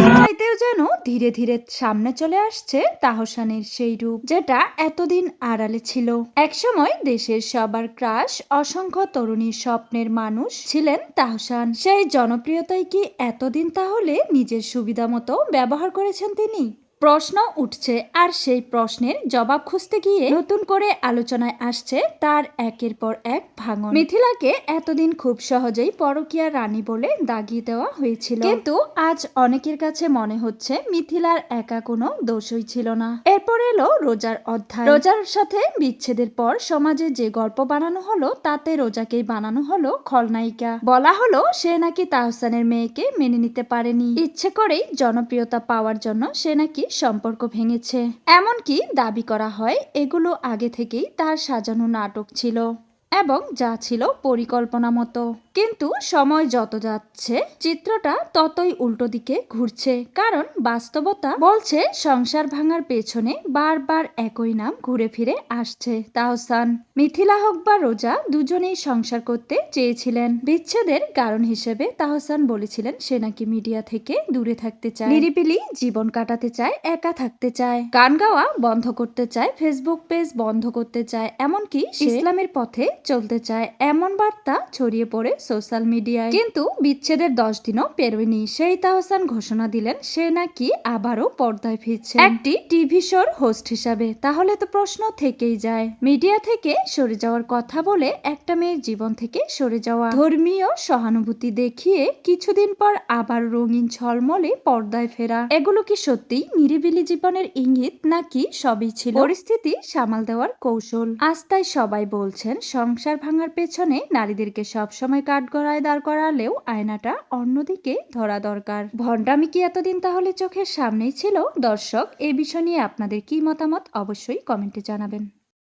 চাইতেও যেন ধীরে ধীরে সামনে চলে আসছে তাহসানের সেই রূপ, যেটা এতদিন আড়ালে ছিল। একসময় দেশের সবার ক্রাশ, অসংখ্য তরুণীর স্বপ্নের মানুষ ছিলেন তাহসান। সেই জনপ্রিয়তাই কি এতদিন তাহলে নিজের সুবিধা মতো ব্যবহার করেছেন তিনি? প্রশ্ন উঠছে, আর সেই প্রশ্নের জবাব খুঁজতে গিয়ে নতুন করে আলোচনায় আসছে তার একের পর এক ভাঙন। মিথিলাকে এতদিন খুব সহজেই পরকীয়া রানী বলে দাগিয়ে দেওয়া হয়েছিল, কিন্তু আজ অনেকের কাছে মনে হচ্ছে মিথিলার একা কোনো দোষই ছিল না। এরপর এলো রোজার অধ্যায়। রোজার সাথে বিচ্ছেদের পর সমাজে যে গল্প বানানো হলো, তাতে রোজাকেই বানানো হলো খলনায়িকা। বলা হলো সে নাকি তাহসানের মেয়েকে মেনে নিতে পারেনি, ইচ্ছে করেই জনপ্রিয়তা পাওয়ার জন্য সে নাকি সম্পর্ক ভেঙেছে। এমনকি দাবি করা হয় এগুলো আগে থেকেই তার সাজানো নাটক ছিল এবং যা ছিল পরিকল্পনা মতো। কিন্তু সময় যত যাচ্ছে চিত্রটা ততই উল্টো দিকে ঘুরছে, কারণ বাস্তবতা বলছে সংসার ভাঙার পেছনে বারবার একই নাম ঘুরে ফিরে আসছে, তাহসান। মিথিলা হোক বা রোজা, দুজনেই সংসার করতে চেয়েছিলেন। বিচ্ছেদের কারণ হিসেবে তাহসান বলেছিলেন সে নাকি মিডিয়া থেকে দূরে থাকতে চায়, নিরিবিলি জীবন কাটাতে চায়, একা থাকতে চায়, গান গাওয়া বন্ধ করতে চায়, ফেসবুক পেজ বন্ধ করতে চায়, এমনকি ইসলামের পথে চলতে চায়, এমন বার্তা ছড়িয়ে পড়ে সোশ্যাল মিডিয়ায়। কিন্তু বিচ্ছেদের 10 দিনও পেরোয়নি, সেই তাহসান ঘোষণা দিলেন সে নাকি আবারও পর্দায় ফিরছে, একটি টিভি শোর হোস্ট হিসাবে। তাহলে তো প্রশ্ন থেকেই যায়, মিডিয়া থেকে সরে যাওয়ার কথা বলে একটা মেয়ের জীবন থেকে সরে যাওয়া, ধর্মীয় সহানুভূতি দেখিয়ে কিছুদিন পর আবার রঙিন ঝলমলে পর্দায় ফেরা, এগুলো কি সত্যি নিরিবিলি জীবনের ইঙ্গিত, নাকি সবই ছিল পরিস্থিতি সামাল দেওয়ার কৌশল? আজ তাই সবাই বলছেন সংসার ভাঙার পেছনে নারীদেরকে সবসময় কাঠগড়ায় দাঁড় করালেও আয়নাটা অন্যদিকে ধরা দরকার। ভণ্ডামি কি এতদিন তাহলে চোখের সামনেই ছিল? দর্শক, এই বিষয় নিয়ে আপনাদের কি মতামত অবশ্যই কমেন্টে জানাবেন।